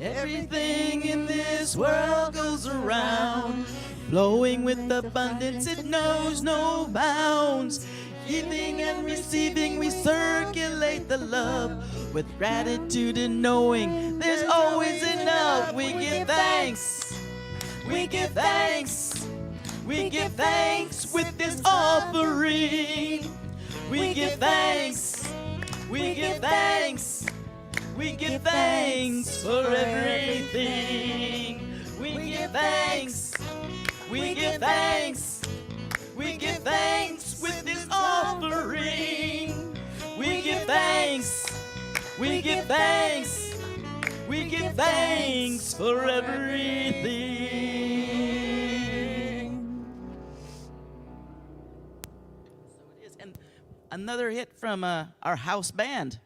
Everything in this world goes around, flowing with abundance, it knows no bounds. Giving and receiving, we circulate the love with gratitude and knowing there's always enough. We give thanks, we give thanks, we give thanks with this offering. We give thanks, we give thanks, we give thanks for everything. We give thanks, we give thanks, we give thanks with this offering. We give thanks, we give thanks, we give thanks for everything. So it is, and another hit from our house band.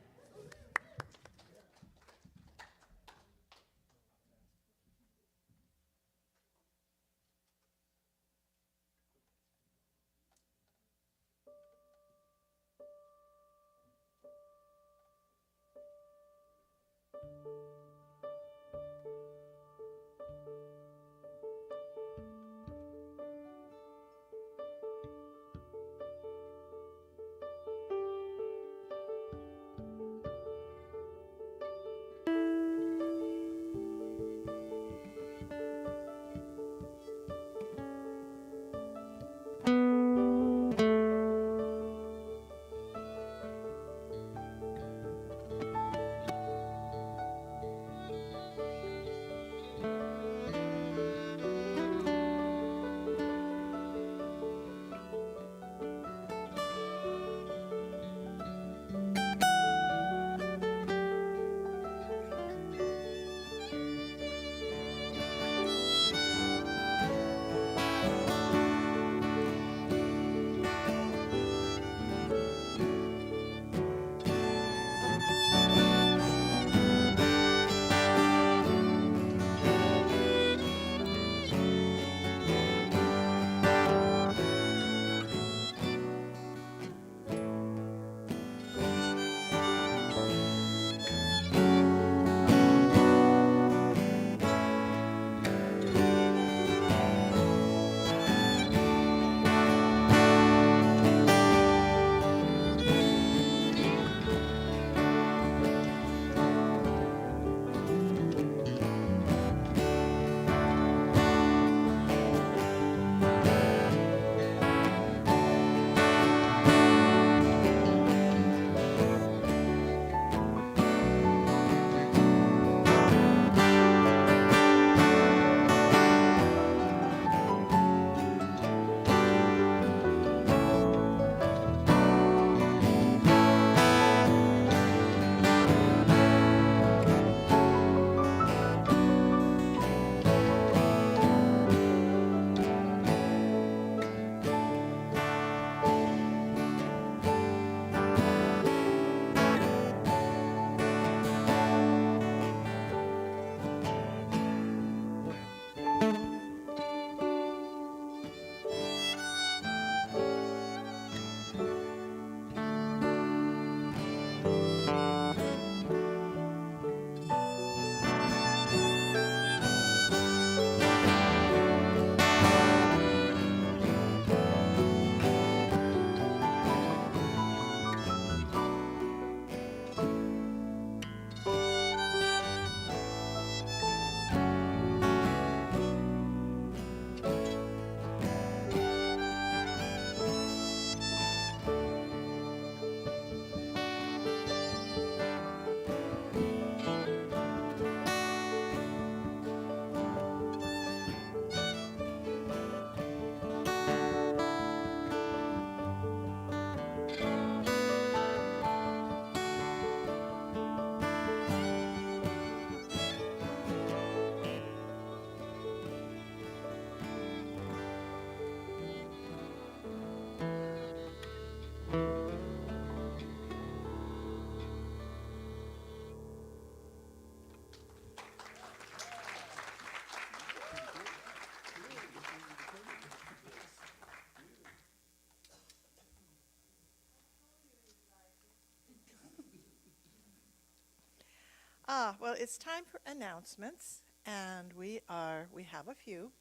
Well, it's time for announcements, and we have a few.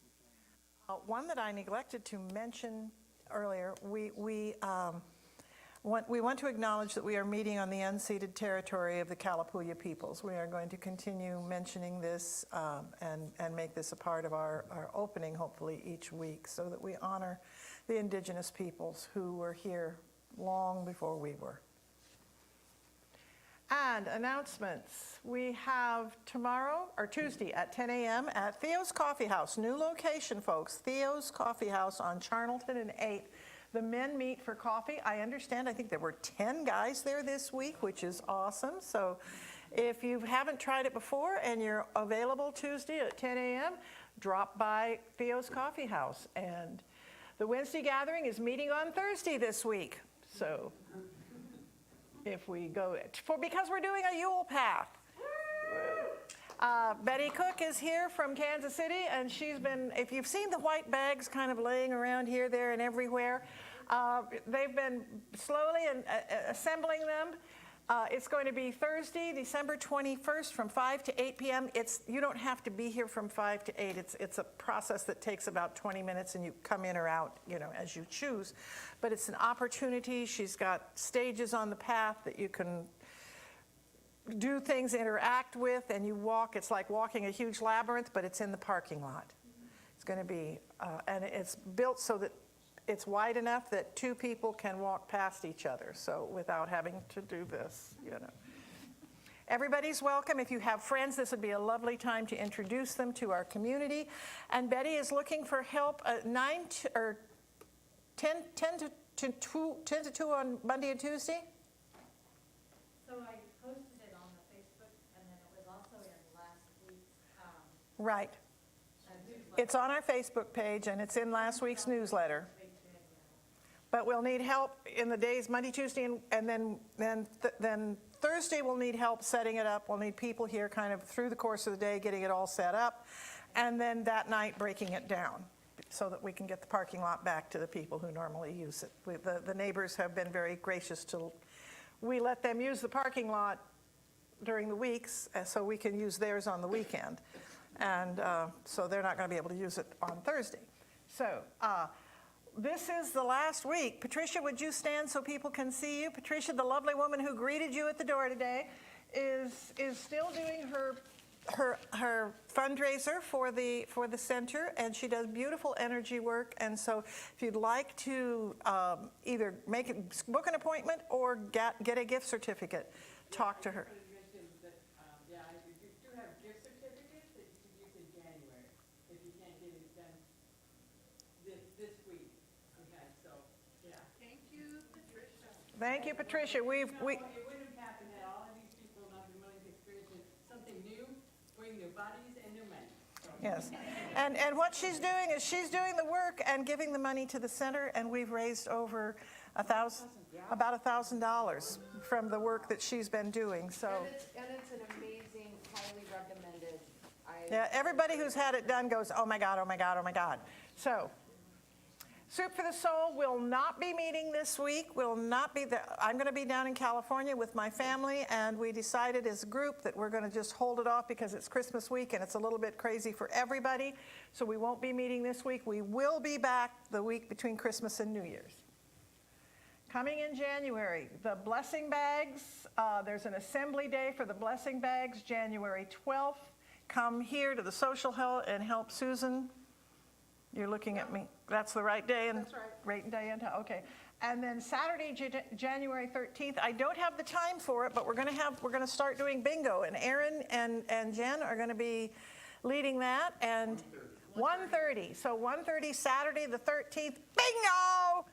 One that I neglected to mention earlier, we want to acknowledge that we are meeting on the unceded territory of the Kalapuya peoples. We are going to continue mentioning this and make this a part of our opening, hopefully, each week, so that we honor the indigenous peoples who were here long before we were. And announcements. We have Tuesday at 10 a.m. at Theo's Coffee House. New location, folks. Theo's Coffee House on Charnelton and 8th. The men meet for coffee. I think there were 10 guys there this week, which is awesome. So if you haven't tried it before and you're available Tuesday at 10 a.m., drop by Theo's Coffee House. And the Wednesday gathering is meeting on Thursday this week. So if we go, because we're doing a Yule Path. Betty Cook is here from Kansas City, and she's been, if you've seen the white bags kind of laying around here, there, and everywhere, they've been slowly assembling them. It's going to be Thursday, December 21st from 5 to 8 p.m. You don't have to be here from 5 to 8. It's a process that takes about 20 minutes, and you come in or out, as you choose. But it's an opportunity. She's got stages on the path that you can do things, interact with, and you walk. It's like walking a huge labyrinth, but it's in the parking lot. It's going to be, and it's built so that it's wide enough that two people can walk past each other, so without having to do this, Everybody's welcome. If you have friends, this would be a lovely time to introduce them to our community. And Betty is looking for help at 10 to 2 on Monday and Tuesday. So I posted it on the Facebook, and then it was also in last week's. Right. It's on our Facebook page, and it's in last week's newsletter. But we'll need help in the days Monday, Tuesday, and then Thursday we'll need help setting it up. We'll need people here kind of through the course of the day getting it all set up, and then that night breaking it down so that we can get the parking lot back to the people who normally use it. The neighbors have been very gracious we let them use the parking lot during the weeks so we can use theirs on the weekend. And so they're not going to be able to use it on Thursday. So this is the last week. Patricia, would you stand so people can see you? Patricia, the lovely woman who greeted you at the door today, is still doing her fundraiser for the center, and she does beautiful energy work. And so if you'd like to either book an appointment or get a gift certificate, talk to her. Yeah, you do have gift certificates that you can use in January if you can't get it done this week. Okay, so, yeah. Thank you, Patricia. It wouldn't have happened had all of these people not been willing to experience something new, bring their bodies and their money. So. Yes, and what she's doing is she's doing the work and giving the money to the center, and we've raised over about $1,000 from the work that she's been doing. So. And it's an amazing, highly recommended. Yeah, everybody who's had it done goes, oh my God, oh my God, oh my God. So, Soup for the Soul will not be meeting this week. I'm going to be down in California with my family, and we decided as a group that we're going to just hold it off because it's Christmas week and it's a little bit crazy for everybody. So we won't be meeting this week. We will be back the week between Christmas and New Year's. Coming in January, the blessing bags. There's an assembly day for the blessing bags, January 12th. Come here to the social hall and help Susan. You're looking at me. That's the right day. And That's right. Right day and time. Okay. And then Saturday, January 13th. I don't have the time for it, but we're going to start doing bingo. And Aaron and Jen are going to be leading that. And 1:30. So 1:30 Saturday the 13th. Bingo!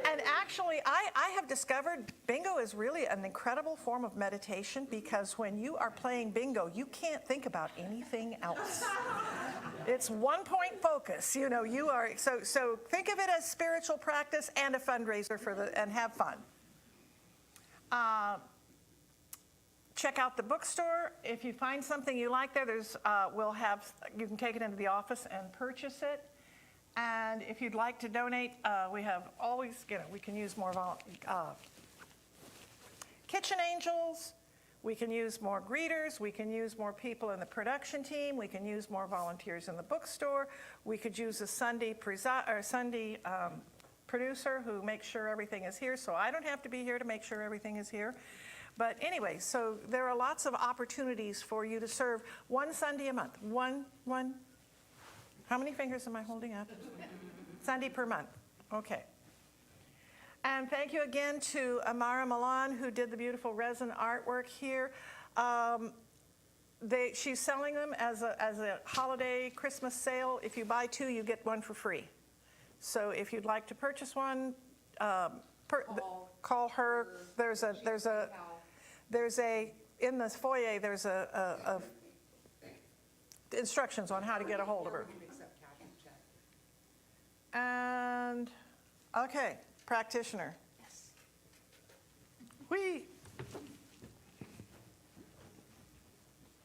And actually, I have discovered bingo is really an incredible form of meditation, because when you are playing bingo, you can't think about anything else. It's one point focus. You are so think of it as spiritual practice and a fundraiser and have fun. Check out the bookstore. If you find something you like there, you can take it into the office and purchase it. And if you'd like to donate, we have always, we can use more Kitchen Angels. We can use more greeters. We can use more people in the production team. We can use more volunteers in the bookstore. We could use a Sunday producer who makes sure everything is here, so I don't have to be here to make sure everything is here. But anyway, so there are lots of opportunities for you to serve one Sunday a month. One. How many fingers am I holding up? Sunday per month. Okay. And thank you again to Amara Milan, who did the beautiful resin artwork here. She's selling them as a holiday Christmas sale. If you buy 2, you get 1 for free. So if you'd like to purchase one, call her. There's a in the foyer. There's a instructions on how to get a hold of her. And okay. Practitioner. Yes.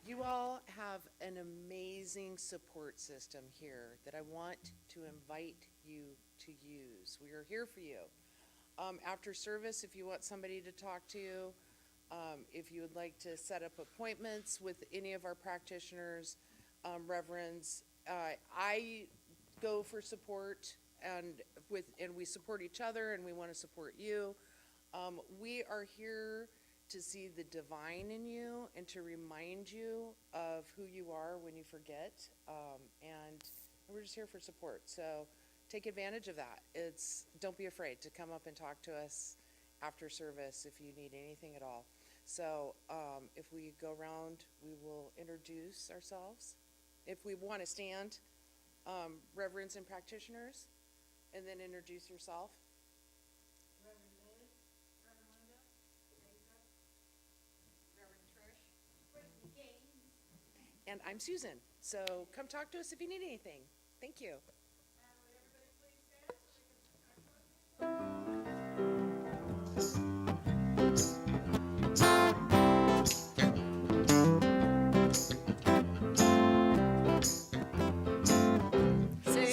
You all have an amazing support system here that I want to invite you to use. We are here for you. After service, if you want somebody to talk to you, if you would like to set up appointments with any of our practitioners, reverends, I go for support. And we support each other, and we want to support you. We are here to see the divine in you and to remind you of who you are when you forget. And we're just here for support. So take advantage of that. Don't be afraid to come up and talk to us after service if you need anything at all. So if we go around, we will introduce ourselves. If we want to stand, reverends and practitioners. And then introduce yourself. Reverend Liz, Reverend Linda, Lisa, Reverend Trish, Brittany Gaines. And I'm Susan. So come talk to us if you need anything. Thank you. And would everybody please stand so we can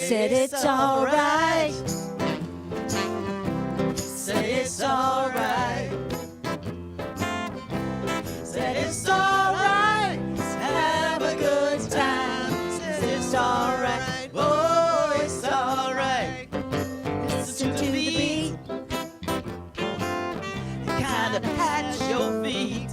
Said it's alright. Said it's alright. Said it's alright. Have a good time. Said it's alright. Oh, it's alright. Listen to the beat. Kinda pat your feet.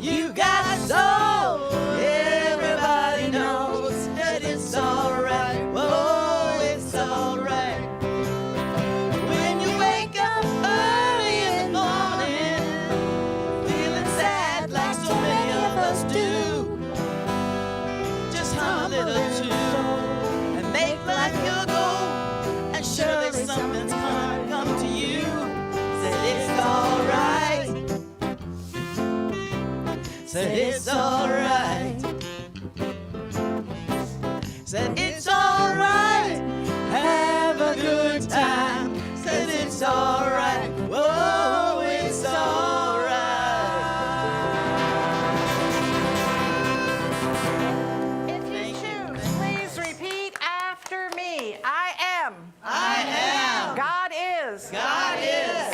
You got soul. Everybody knows that it's alright. Oh, it's alright. When you wake up early in the morning, feeling sad like so many of us do, just hum a little tune and make life your goal, and surely something's gonna come to you. Said it's alright. Said it's alright. Said it's alright. Have a good time. Said it's alright. Whoa, it's alright. If you choose, please repeat after me. I am. I am. God is. God is.